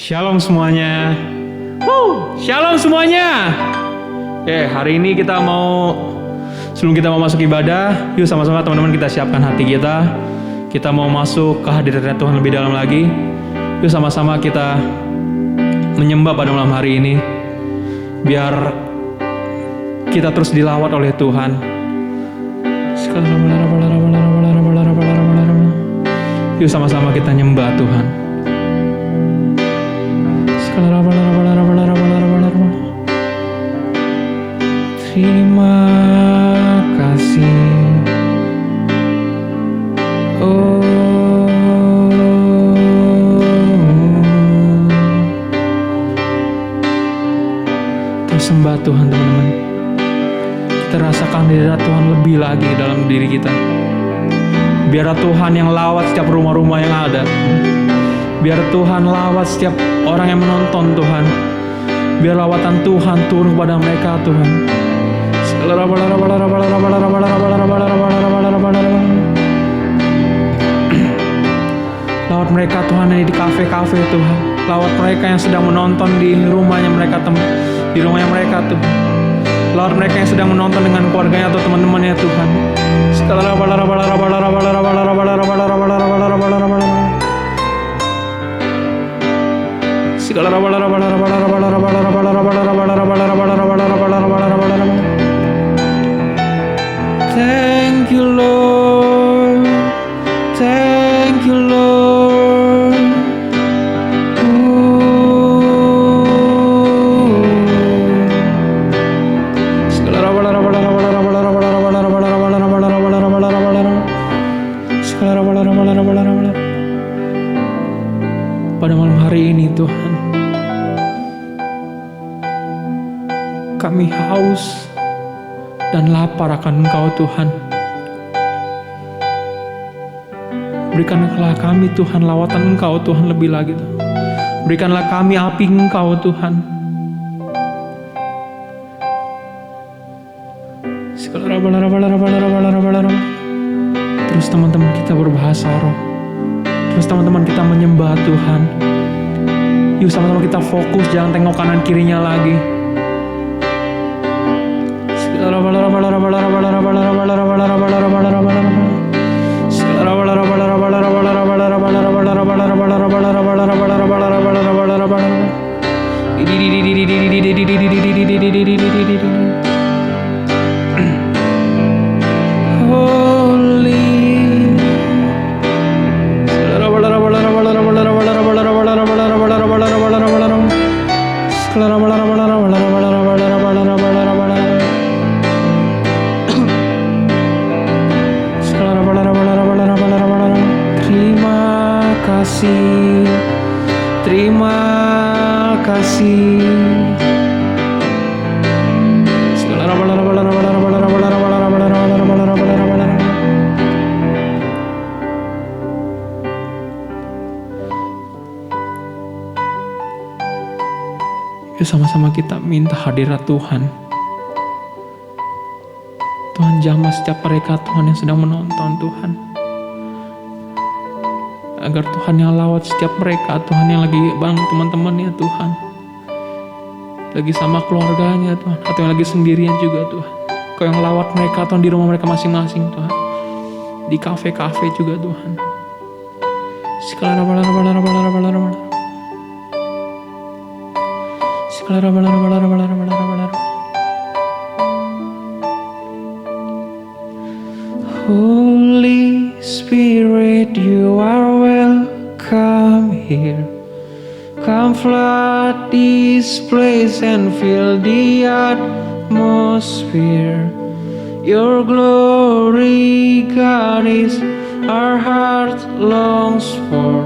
Shalom semuanya. Shalom semuanya. Hari ini sebelum kita mau masuk ibadah, yuk sama-sama teman-teman kita siapkan hati kita. Kita mau masuk ke hadirat Tuhan lebih dalam lagi. Yuk sama-sama kita menyembah pada malam hari ini. Biar kita terus dilawat oleh Tuhan. Yuk sama-sama kita nyembah Tuhan. Terima kasih, terus sembah Tuhan teman-teman. Kita rasakan hadirat Tuhan lebih lagi dalam diri kita. Biar Tuhan yang lawat setiap rumah-rumah yang ada. Biar Tuhan lawat setiap orang yang menonton Tuhan. Biar lawatan Tuhan turun kepada mereka Tuhan. Lawat mereka Tuhan yang di kafe-kafe Tuhan. Lawat mereka yang sedang menonton di rumahnya mereka di rumahnya mereka Tuhan. Lawat mereka yang sedang menonton dengan keluarganya atau teman-temannya Tuhan. Thank you Lord, thank you Lord. Pada malam hari ini Tuhan, kami haus dan lapar akan Engkau Tuhan. Berikanlah kami Tuhan lawatan Engkau Tuhan lebih lagi Tuhan. Berikanlah kami api Engkau Tuhan. Terus teman-teman kita berbahasa roh. Terus teman-teman kita menyembah Tuhan. Yuk sama-sama kita fokus, jangan tengok kanan kirinya lagi. Terima kasih. Yuk sama-sama kita minta hadirat Tuhan. Tuhan jamah setiap mereka Tuhan yang sedang menonton Tuhan. Agar Tuhan yang lawat setiap mereka Tuhan yang lagi bareng teman-temannya Tuhan. Lagi sama keluarganya Tuhan. Atau yang lagi sendirian juga Tuhan. Kau yang lawat mereka Tuhan di rumah mereka masing-masing Tuhan. Di kafe-kafe juga Tuhan. Holy Spirit, you are welcome here. Come flood this place and fill the atmosphere. Your glory, God, is our heart longs for.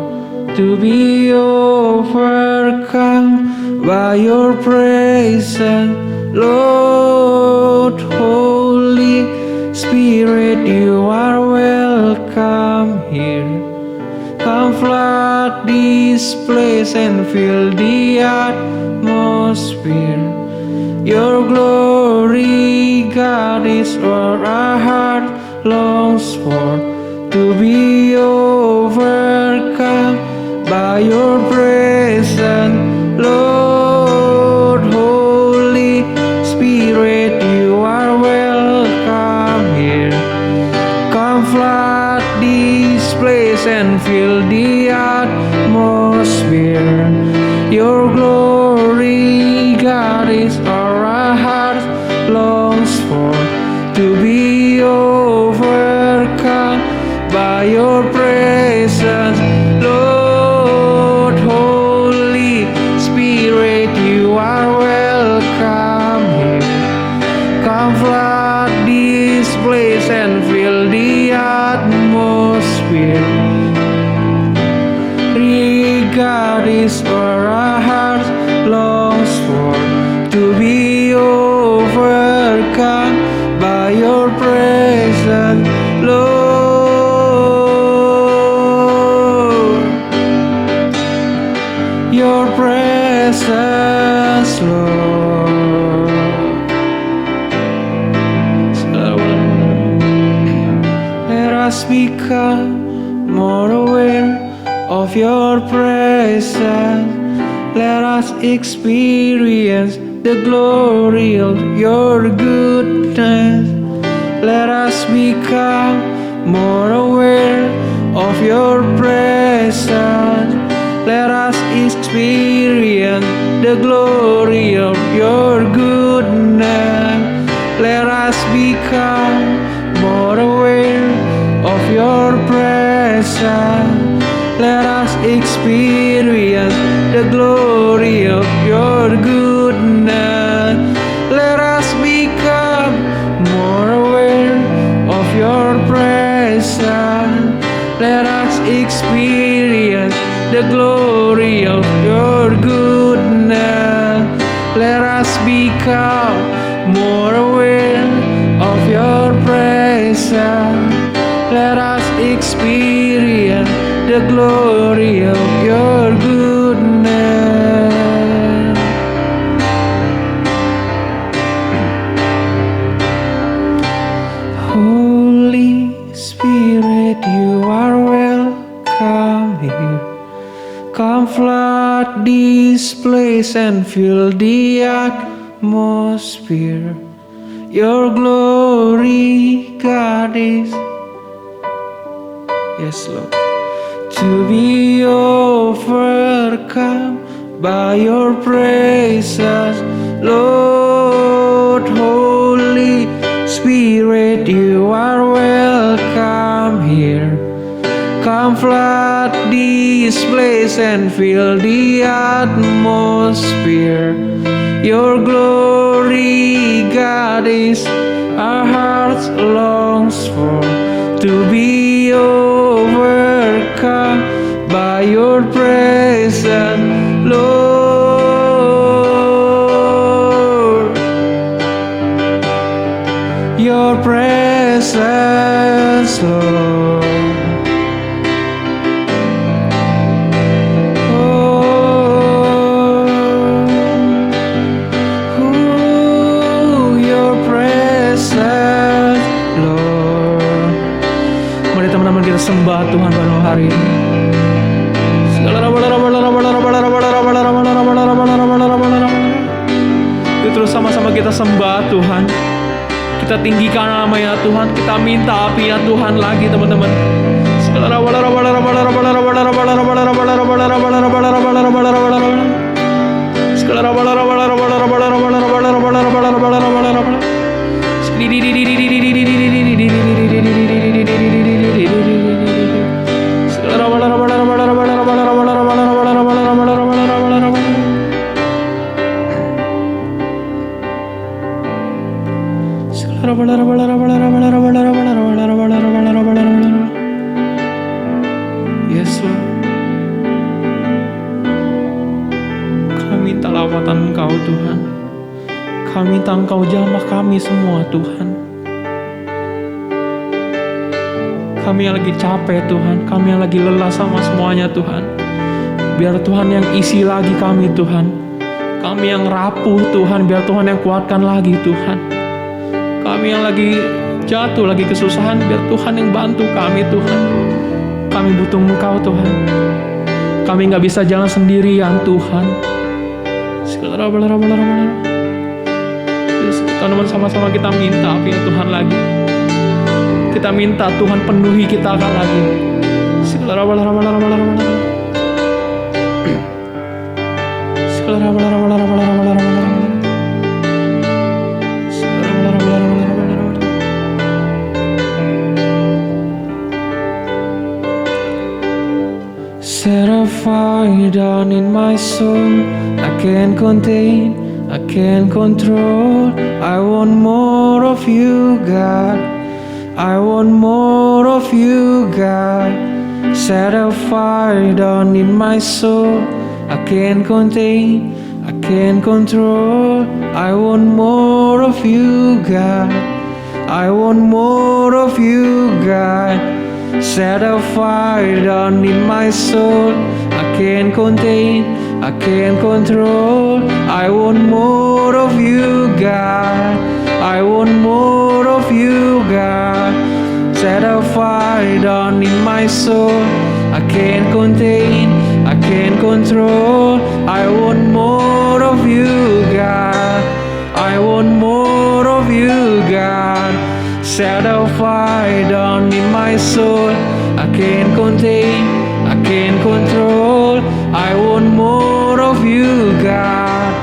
To be overcome by your presence, Lord. Holy Spirit, you are welcome here. Come flood this place and fill the atmosphere. Your glory, God, is what our heart longs for. To be overcome by your presence, come here. Come flood this place and fill the atmosphere. God is where our hearts longs for, to be overcome by your presence, Lord. Your presence, Lord. Let us become more aware of your presence. Let us experience the glory of your goodness. Let us become more aware of your presence. Let us experience the glory of your goodness. Let us become more aware of your presence. Let us experience the glory of your goodness. Let us become more aware of your presence. Let us experience the glory of your goodness. Let us become more aware of your presence. Let us experience the glory of your goodness. Holy Spirit, you are welcome here. Come flood this place and fill the atmosphere. Your glory, God, is, yes, Lord, to be overcome by your presence, Lord. Holy Spirit, you are welcome here. Come flood this place and fill the atmosphere. Your glory, God, is our hearts longs for, to be overcome by your presence, Lord. Your presence, Lord. Oh, your presence, Lord. Mari teman-teman kita sembah Tuhan pada hari ini. Terus sama-sama kita sembah Tuhan. Kita tinggikan nama-Nya Tuhan. Kita minta api-Nya Tuhan lagi, teman-teman. Yes, Lord. Kami minta lawatan Engkau, Tuhan. Kami minta Engkau jamah kami semua, Tuhan. Kami yang lagi capek, Tuhan. Kami yang lagi lelah sama semuanya, Tuhan. Biar Tuhan yang isi lagi kami, Tuhan. Kami yang rapuh, Tuhan. Biar Tuhan yang kuatkan lagi, Tuhan. Kami yang lagi jatuh, lagi kesusahan, biar Tuhan yang bantu kami, Tuhan. Kami butuh Engkau, Tuhan. Kami gak bisa jalan sendirian, Tuhan. Teman-teman, sama-sama kita minta api Tuhan lagi. Kita minta Tuhan penuhi kita akan lagi. Set a fire down in my soul I can't contain, I can't control. I want more of you, God. I want more of you, God. Set a fire down in my soul. I can't contain, I can't control. I want more of you, God. I want more of you, God. Set a fire down in my soul. I can't contain, I can't control. I want more of you, God. I want more of you, God. Set a fire down in my soul. I can't contain, I can't control. I want more of you, God. I want more of you, God. Set a fire down in my soul. I can't contain, I can't control. I want more of you, God.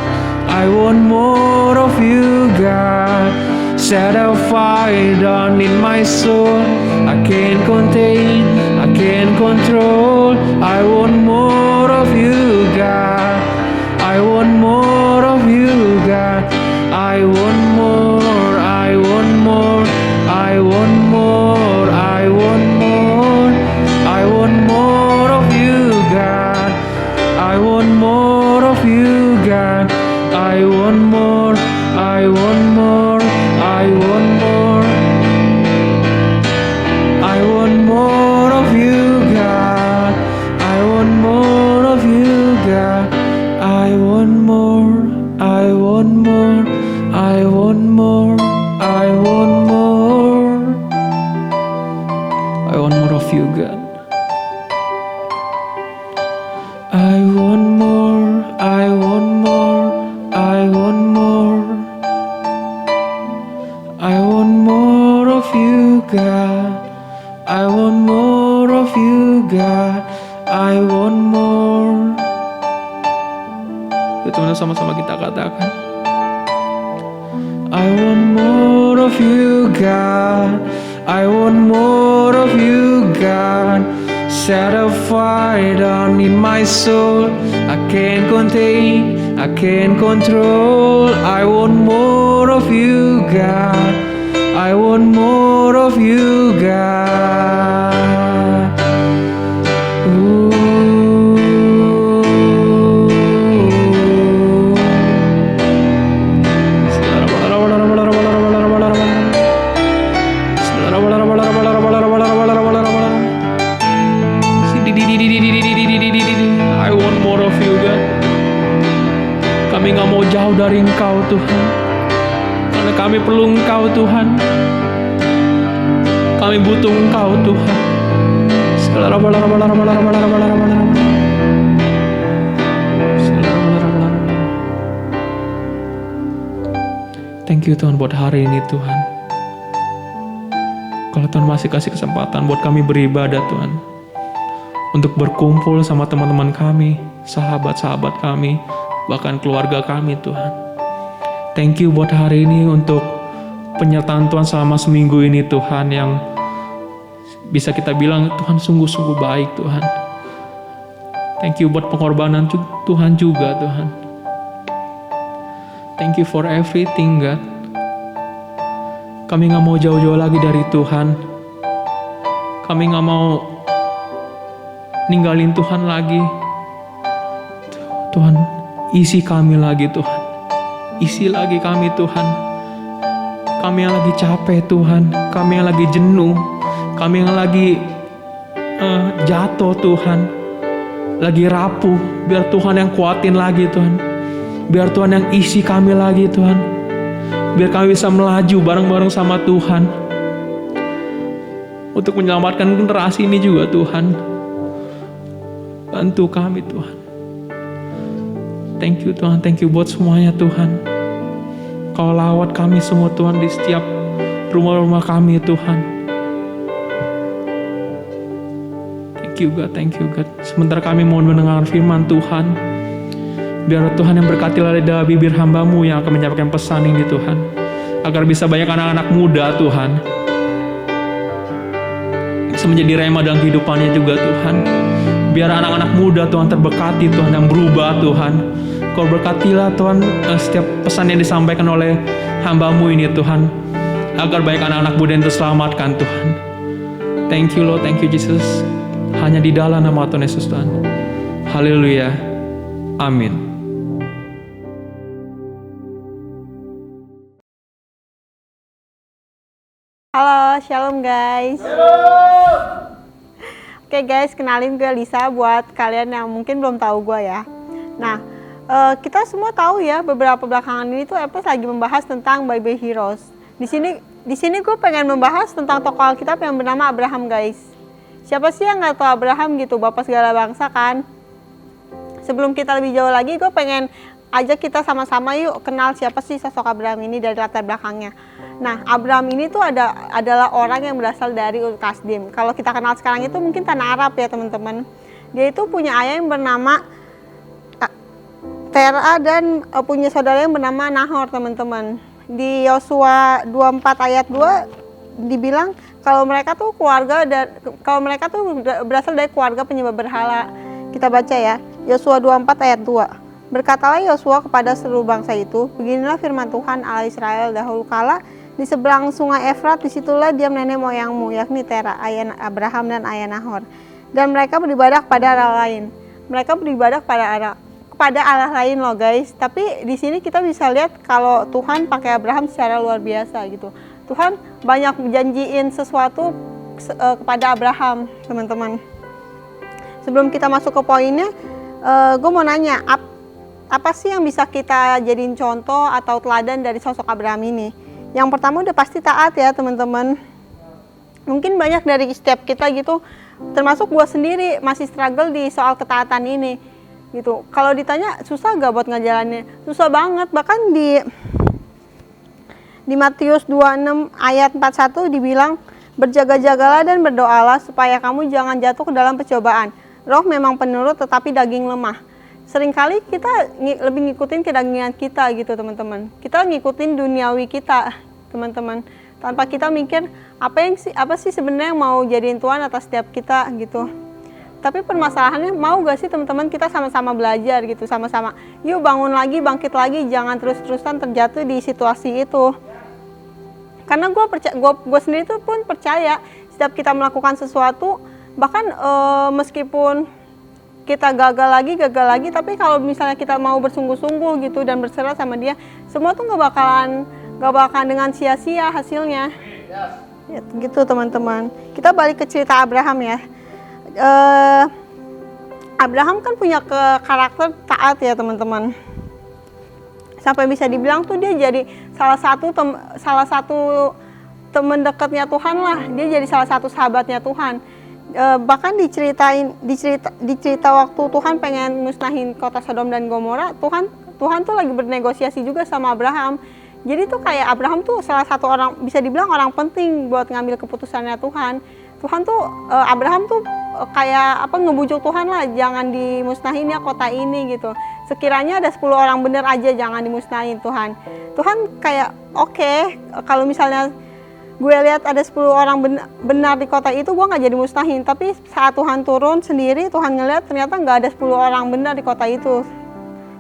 I want more of you, God. Set a fire down in my soul. I can't contain, I can't control. I want more of you, God. I want more of you, God. I want more, I want more, I want more, I want more. I want more of you, God. I want more of you, God. I want more, I want more, I want more. I want more of you, God. I want more of you, God. I want more, I want more, I want more, I want more. I want more of you, God. I want more, I want more, I want more. I want more of you, God. I want more of you, God. I want more. Yuk teman-teman, sama-sama kita katakan. I want more of you, God. I want more of you, God. Set a fire down in my soul. I can't contain, I can't control. I want more of you, God. I want more of you, God. Ooh. I want more of you, God. Kami gak mau jauh dari Engkau, Tuhan. Karena kami perlu Engkau, Tuhan. Kami butuh Engkau, Tuhan. Thank you, Tuhan, buat hari ini, Tuhan. Kalau Tuhan masih kasih kesempatan buat kami beribadah, Tuhan, untuk berkumpul sama teman-teman kami, sahabat-sahabat kami, bahkan keluarga kami, Tuhan. Thank you buat hari ini untuk penyertaan Tuhan selama seminggu ini, Tuhan, yang bisa kita bilang Tuhan sungguh-sungguh baik, Tuhan. Thank you buat pengorbanan Tuhan juga, Tuhan. Thank you for everything, God. Kami gak mau jauh-jauh lagi dari Tuhan. Kami gak mau ninggalin Tuhan lagi. Tuhan, isi kami lagi, Tuhan. Isi lagi kami, Tuhan. Kami yang lagi capek, Tuhan. Kami yang lagi jenuh. Kami yang lagi jatuh, Tuhan. Lagi rapuh. Biar Tuhan yang kuatin lagi, Tuhan. Biar Tuhan yang isi kami lagi, Tuhan. Biar kami bisa melaju bareng-bareng sama Tuhan. Untuk menyelamatkan generasi ini juga, Tuhan. Bantu kami, Tuhan. Thank you, Tuhan. Thank you buat semuanya, Tuhan. Kau lawat kami semua, Tuhan, di setiap rumah-rumah kami, Tuhan. Thank you, God. Thank you, God. Sementara kami mohon mendengar firman Tuhan, biar Tuhan yang berkati lidah bibir hamba-Mu yang akan menyampaikan pesan ini, Tuhan. Agar bisa banyak anak-anak muda, Tuhan, bisa menjadi rema dalam kehidupannya juga, Tuhan. Biar anak-anak muda, Tuhan, terberkati, Tuhan, yang berubah, Tuhan. Kau berkatilah Tuhan setiap pesan yang disampaikan oleh hamba-Mu ini Tuhan, agar banyak anak-anak muda yang terselamatkan Tuhan. Thank you Lord, thank you Jesus. Hanya di dalam nama Tuhan Yesus Tuhan. Haleluya. Amin. Halo, shalom guys. Oke guys, kenalin gue Lisa buat kalian yang mungkin belum tahu gue ya. Nah, kita semua tahu ya beberapa belakangan ini tuh Apple lagi membahas tentang baby heroes. Di sini gue pengen membahas tentang tokoh Alkitab yang bernama Abraham guys. Siapa sih yang nggak tahu Abraham gitu, bapak segala bangsa kan? Sebelum kita lebih jauh lagi, gue pengen ajak kita sama-sama yuk kenal siapa sih sosok Abraham ini dari latar belakangnya. Nah, Abraham ini tuh adalah orang yang berasal dari Ur Kasdim. Kalau kita kenal sekarang itu mungkin tanah Arab ya teman-teman. Dia itu punya ayah yang bernama Tera dan punya saudara yang bernama Nahor teman-teman. Di Yosua 24 ayat 2 dibilang kalau mereka tuh berasal dari keluarga penyembah berhala. Kita baca ya, Yosua 24 ayat 2. Berkatalah Yosua kepada seluruh bangsa itu, beginilah firman Tuhan Allah Israel dahulu kala di seberang sungai Efrat, disitulah diam nenek moyangmu, yakni Tera, ayah Abraham dan ayah Nahor. Dan mereka beribadah kepada Allah lain. Mereka beribadah kepada Allah lain loh guys. Tapi di sini kita bisa lihat kalau Tuhan pakai Abraham secara luar biasa gitu. Tuhan banyak janjiin sesuatu kepada Abraham, teman-teman. Sebelum kita masuk ke poinnya, gue mau nanya, apa sih yang bisa kita jadiin contoh atau teladan dari sosok Abraham ini? Yang pertama udah pasti taat ya teman-teman. Mungkin banyak dari setiap kita gitu, termasuk gue sendiri masih struggle di soal ketaatan ini gitu. Kalau ditanya susah gak buat ngejalaninnya? Susah banget. Bahkan di Matius 26 ayat 41 dibilang, berjaga-jagalah dan berdoalah supaya kamu jangan jatuh ke dalam pencobaan. Roh memang penurut tetapi daging lemah. Seringkali kita lebih ngikutin kedagingan kita gitu teman-teman. Kita ngikutin duniawi kita teman-teman. Tanpa kita mikir apa sih sebenarnya yang mau jadiin Tuhan atas setiap kita gitu. Tapi permasalahannya mau gak sih teman-teman kita sama-sama belajar gitu, sama-sama yuk bangun lagi, bangkit lagi, jangan terus-terusan terjatuh di situasi itu. Karena gue sendiri tuh pun percaya setiap kita melakukan sesuatu, bahkan meskipun kita gagal lagi, tapi kalau misalnya kita mau bersungguh-sungguh gitu dan berserah sama dia, semua tuh gak bakalan dengan sia-sia hasilnya. Ya, gitu teman-teman. Kita balik ke cerita Abraham ya. Abraham kan punya karakter taat ya teman-teman. Sampai bisa dibilang tuh dia jadi salah satu teman dekatnya Tuhan lah. Dia jadi salah satu sahabatnya Tuhan. Bahkan dicerita waktu Tuhan pengen musnahin kota Sodom dan Gomora, Tuhan tuh lagi bernegosiasi juga sama Abraham. Jadi tuh kayak Abraham tuh salah satu orang, bisa dibilang orang penting buat ngambil keputusannya Tuhan. Abraham tuh kayak ngebujuk Tuhan lah, jangan dimusnahin ya kota ini gitu. Sekiranya ada 10 orang bener aja jangan dimusnahin Tuhan. Tuhan kayak oke, kalau misalnya gue lihat ada 10 orang benar di kota itu, gue gak jadi musnahin. Tapi saat Tuhan turun sendiri, Tuhan ngeliat ternyata gak ada 10 orang benar di kota itu.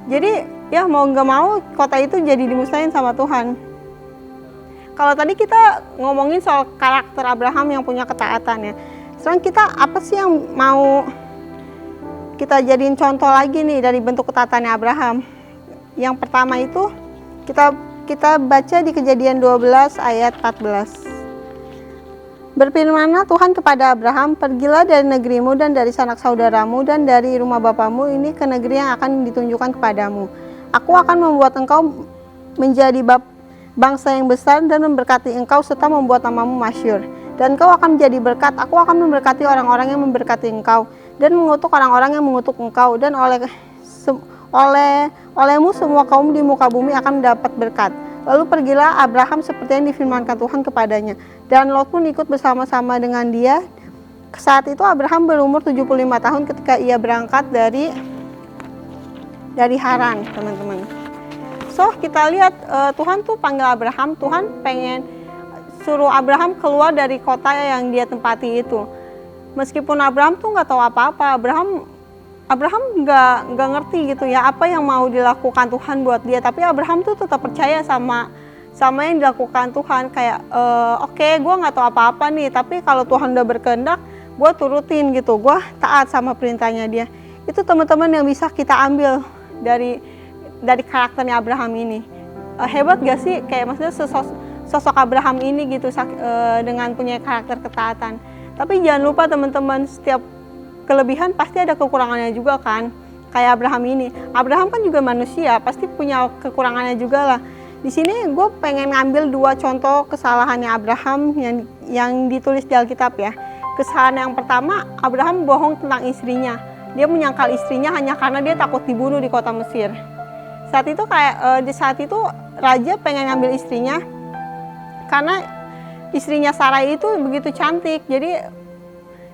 Jadi ya mau gak mau kota itu jadi dimusnahin sama Tuhan. Kalau tadi kita ngomongin soal karakter Abraham yang punya ketaatan ya. Sekarang kita apa sih yang mau kita jadiin contoh lagi nih dari bentuk ketaatannya Abraham? Yang pertama itu kita baca di Kejadian 12 ayat 14. Berfirmanlah Tuhan kepada Abraham, pergilah dari negerimu dan dari sanak saudaramu dan dari rumah bapamu ini ke negeri yang akan ditunjukkan kepadamu. Aku akan membuat engkau menjadi bangsa yang besar dan memberkati engkau serta membuat namamu masyhur. Dan engkau akan menjadi berkat. Aku akan memberkati orang-orang yang memberkati engkau dan mengutuk orang-orang yang mengutuk engkau, dan olehmu semua kaum di muka bumi akan mendapat berkat. Lalu pergilah Abraham seperti yang difirmankan Tuhan kepadanya, dan Lot pun ikut bersama-sama dengan dia. Saat itu Abraham berumur 75 tahun ketika ia berangkat dari Haran, teman-teman. So kita lihat Tuhan tuh panggil Abraham, Tuhan pengen suruh Abraham keluar dari kota yang dia tempati itu. Meskipun Abraham tuh nggak tahu apa-apa, Abraham Abraham nggak ngerti gitu ya apa yang mau dilakukan Tuhan buat dia, tapi Abraham tuh tetap percaya sama yang dilakukan Tuhan. Kayak oke, gue nggak tahu apa-apa nih, tapi kalau Tuhan udah berkehendak, gue turutin gitu, gue taat sama perintahnya dia. Itu teman-teman yang bisa kita ambil dari karakternya Abraham ini. Hebat gak sih, kayak maksudnya sosok Abraham ini gitu, dengan punya karakter ketaatan. Tapi jangan lupa teman-teman, setiap kelebihan pasti ada kekurangannya juga kan. Kayak Abraham ini, Abraham kan juga manusia, pasti punya kekurangannya juga lah. Di sini gue pengen ngambil 2 contoh kesalahannya Abraham yang ditulis di Alkitab ya. Kesalahan yang pertama, Abraham bohong tentang istrinya. Dia menyangkal istrinya hanya karena dia takut dibunuh di kota Mesir. Di saat itu raja pengen ngambil istrinya karena istrinya Sarai itu begitu cantik.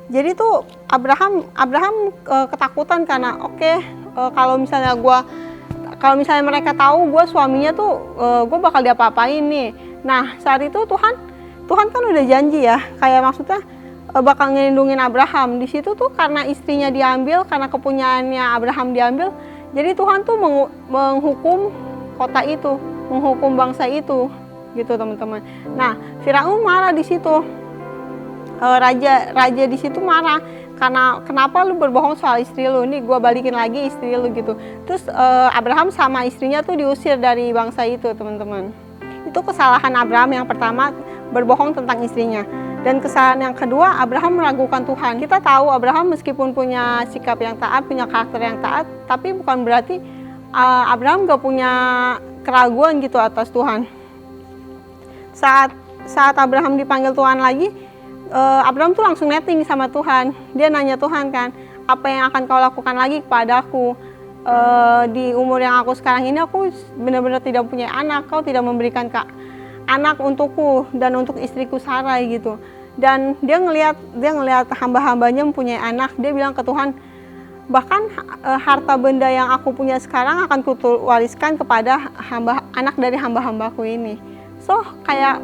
Jadi tuh Abraham ketakutan karena kalau misalnya mereka tahu gue suaminya tuh gue bakal diapa-apain nih. Nah, saat itu Tuhan kan udah janji ya, kayak maksudnya bakal ngelindungin Abraham. Di situ tuh karena istrinya diambil, karena kepunyaannya Abraham diambil, jadi Tuhan tuh menghukum kota itu, menghukum bangsa itu, gitu teman-teman. Nah, Firaun marah di situ. Raja di situ marah karena kenapa lu berbohong soal istri lu, nih gue balikin lagi istri lu gitu. Terus Abraham sama istrinya tuh diusir dari bangsa itu, teman-teman. Itu kesalahan Abraham yang pertama, berbohong tentang istrinya. Dan kesalahan yang kedua, Abraham meragukan Tuhan. Kita tahu Abraham meskipun punya sikap yang taat, punya karakter yang taat, tapi bukan berarti Abraham gak punya keraguan gitu atas Tuhan. Saat Abraham dipanggil Tuhan lagi, Abraham tuh langsung netting sama Tuhan. Dia nanya Tuhan kan, apa yang akan kau lakukan lagi kepadaku? Di umur yang aku sekarang ini, aku benar-benar tidak punya anak. Kau tidak memberikan anak untukku dan untuk istriku Sarai gitu. Dan dia ngelihat hamba-hambanya mempunyai anak. Dia bilang ke Tuhan, bahkan harta benda yang aku punya sekarang akan kuwariskan kepada anak dari hamba-hambaku ini. So kayak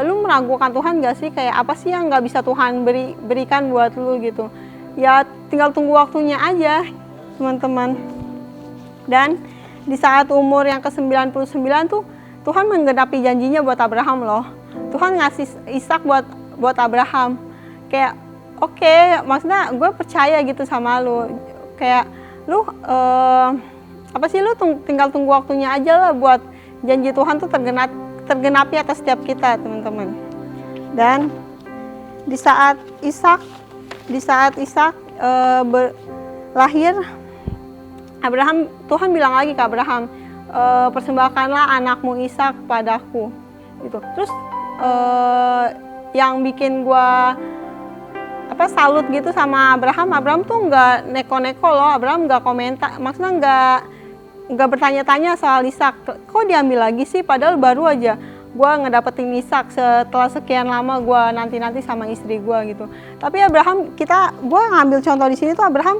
lu meragukan Tuhan gak sih? Kayak apa sih yang gak bisa Tuhan berikan buat lu gitu? Ya tinggal tunggu waktunya aja teman-teman. Dan di saat umur yang ke-99 tuh Tuhan menggenapi janjinya buat Abraham loh. Tuhan ngasih Ishak buat Abraham. Kayak oke, maksudnya gue percaya gitu sama lu. Kayak lu lu tinggal tunggu waktunya aja lah buat janji Tuhan tuh tergenapi atas setiap kita, teman-teman. Dan di saat Ishak lahir, Tuhan bilang lagi ke Abraham, persembahkanlah anakmu Ishak padaku gitu. Terus yang bikin gua salut gitu sama Abraham tuh nggak neko-neko loh. Abraham nggak komentar, maksudnya nggak bertanya-tanya soal Ishak. Kok diambil lagi sih, padahal baru aja gua ngedapetin Ishak setelah sekian lama gua nanti sama istri gua gitu. Tapi gua ngambil contoh di sini tuh Abraham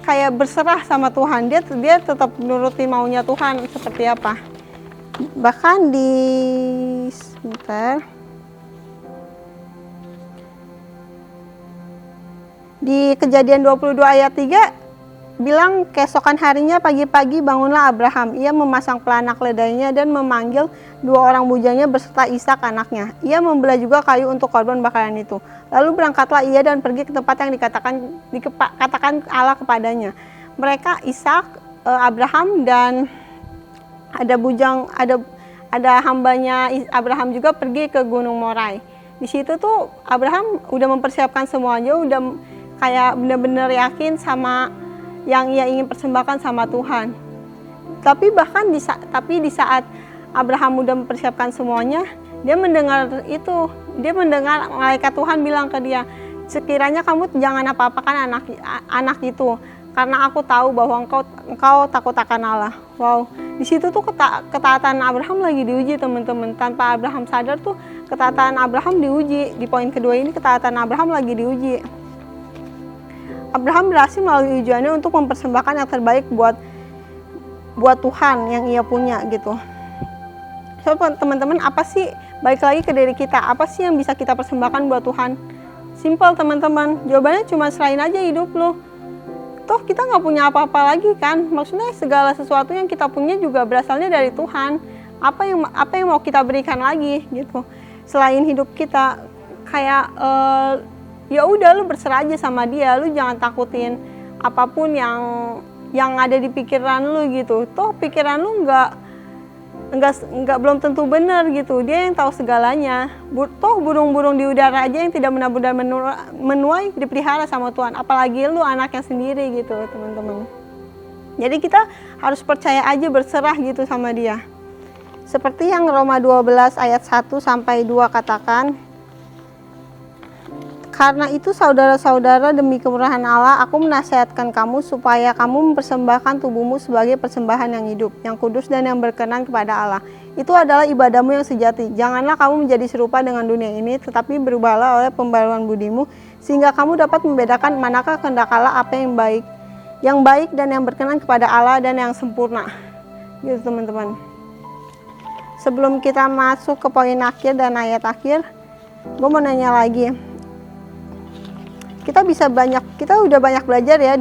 kayak berserah sama Tuhan. Dia tetap menuruti maunya Tuhan seperti apa. Bahkan di Kejadian 22 ayat 3 bilang, keesokan harinya pagi-pagi bangunlah Abraham. Ia memasang pelana keledainya dan memanggil 2 orang bujangnya beserta Ishak anaknya. Ia membelah juga kayu untuk korban bakaran itu. Lalu berangkatlah ia dan pergi ke tempat yang dikatakan Allah kepadanya. Mereka, Ishak, Abraham, dan ada hambanya Abraham juga pergi ke Gunung Morai. Di situ tuh Abraham udah mempersiapkan semuanya, udah kayak benar-benar yakin sama yang ia ingin persembahkan sama Tuhan. Tapi di saat Abraham udah mempersiapkan semuanya, dia mendengar malaikat Tuhan bilang ke dia, sekiranya kamu jangan apa-apakan anak itu, karena aku tahu bahwa engkau takut akan Allah. Wow, di situ tuh ketaatan Abraham lagi diuji, teman-teman. Tanpa Abraham sadar tuh ketaatan Abraham diuji. Di poin kedua ini ketaatan Abraham lagi diuji. Abraham berhasil melalui ujiannya untuk mempersembahkan yang terbaik buat Tuhan yang ia punya gitu. So teman-teman, apa sih, balik lagi ke diri kita, apa sih yang bisa kita persembahkan buat Tuhan Simple teman-teman, jawabannya cuma serahin aja hidup lu. Toh kita nggak punya apa-apa lagi kan, maksudnya segala sesuatu yang kita punya juga berasalnya dari Tuhan. Apa yang mau kita berikan lagi gitu, selain hidup kita. Kayak ya udah lu berserah aja sama dia, lu jangan takutin apapun yang ada di pikiran lu gitu. Toh pikiran lu nggak belum tentu benar gitu, dia yang tahu segalanya. Toh burung-burung di udara aja yang tidak menabur dan menuai dipelihara sama Tuhan, apalagi lu anaknya sendiri gitu teman-teman. Jadi kita harus percaya aja, berserah gitu sama dia. Seperti yang Roma 12 ayat 1 sampai 2 katakan, karena itu saudara-saudara, demi kemurahan Allah, aku menasihatkan kamu supaya kamu mempersembahkan tubuhmu sebagai persembahan yang hidup, yang kudus dan yang berkenan kepada Allah. Itu adalah ibadahmu yang sejati. Janganlah kamu menjadi serupa dengan dunia ini, tetapi berubahlah oleh pembaruan budimu, sehingga kamu dapat membedakan manakah kehendak Allah, apa yang baik dan yang berkenan kepada Allah dan yang sempurna. Gitu teman-teman. Sebelum kita masuk ke poin akhir dan ayat akhir, gue mau nanya lagi. Kita udah banyak belajar ya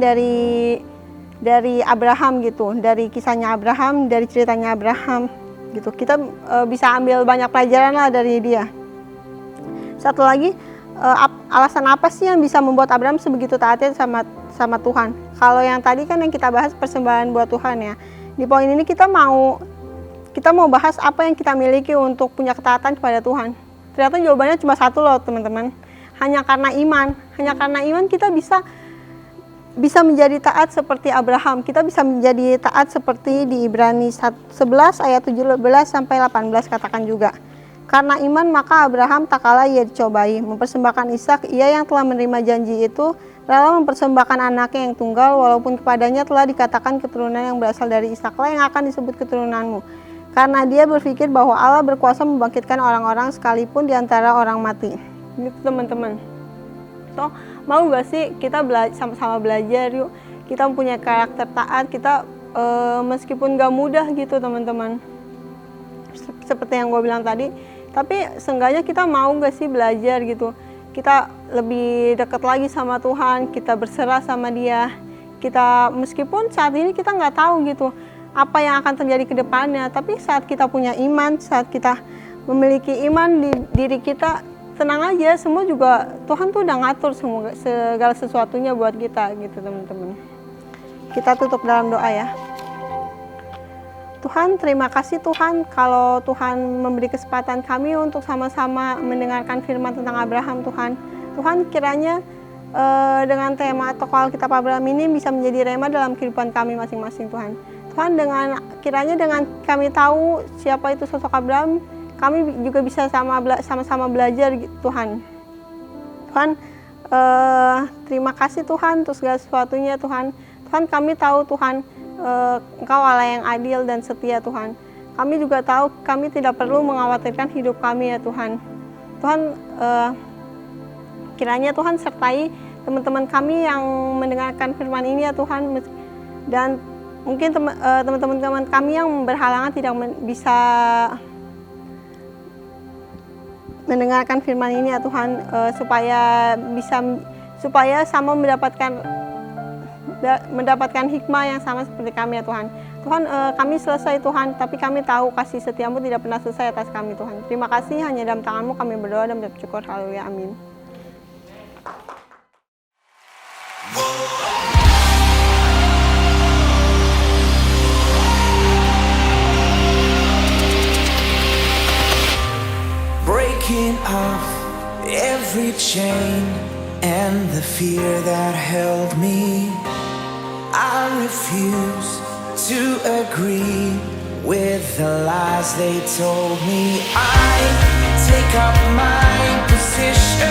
dari Abraham gitu, dari kisahnya Abraham, dari ceritanya Abraham gitu. Kita bisa ambil banyak pelajaran lah dari dia. Satu lagi, alasan apa sih yang bisa membuat Abraham sebegitu taatnya sama Tuhan? Kalau yang tadi kan yang kita bahas persembahan buat Tuhan ya. Di poin ini kita mau bahas apa yang kita miliki untuk punya ketaatan kepada Tuhan. Ternyata jawabannya cuma satu loh teman-teman. Hanya karena iman kita bisa menjadi taat seperti Abraham. Kita bisa menjadi taat seperti di Ibrani 11 ayat 17 sampai 18 katakan juga. Karena iman maka Abraham tak kalah ia dicobai, mempersembahkan Ishak, ia yang telah menerima janji itu rela mempersembahkan anaknya yang tunggal, walaupun kepadanya telah dikatakan keturunan yang berasal dari Ishaklah yang akan disebut keturunanmu. Karena dia berpikir bahwa Allah berkuasa membangkitkan orang-orang sekalipun di antara orang mati. Gitu teman-teman. So, mau gak sih kita sama-sama belajar yuk. Kita punya karakter taat, kita meskipun gak mudah gitu teman-teman. Seperti yang gue bilang tadi, tapi seenggaknya kita mau gak sih belajar gitu. Kita lebih dekat lagi sama Tuhan, kita berserah sama dia. Kita meskipun saat ini kita nggak tahu gitu apa yang akan terjadi ke depannya, tapi saat kita punya iman, saat kita memiliki iman di diri kita, tenang aja, semua juga Tuhan tuh udah ngatur segala sesuatunya buat kita gitu teman-teman. Kita tutup dalam doa ya. Tuhan, terima kasih Tuhan kalau Tuhan memberi kesempatan kami untuk sama-sama mendengarkan firman tentang Abraham Tuhan. Tuhan kiranya dengan tema atau Alkitab Abraham ini bisa menjadi rema dalam kehidupan kami masing-masing Tuhan. Tuhan, kiranya dengan kami tahu siapa itu sosok Abraham, kami juga bisa sama-sama belajar Tuhan. Tuhan, terima kasih Tuhan untuk segala sesuatunya Tuhan. Tuhan, kami tahu Tuhan, Engkau Allah yang adil dan setia Tuhan. Kami juga tahu kami tidak perlu mengkhawatirkan hidup kami ya Tuhan. Tuhan, kiranya Tuhan sertai teman-teman kami yang mendengarkan firman ini ya Tuhan. Dan mungkin teman-teman kami yang berhalangan tidak bisa mendengarkan firman ini ya Tuhan, supaya sama mendapatkan hikmah yang sama seperti kami ya Tuhan. Tuhan, kami selesai Tuhan, tapi kami tahu kasih setiamu tidak pernah selesai atas kami Tuhan. Terima kasih, hanya dalam tanganmu kami berdoa dan bersyukur. Haleluya, amin. Breaking off every chain and the fear that held me, I refuse to agree with the lies they told me. I take up my position.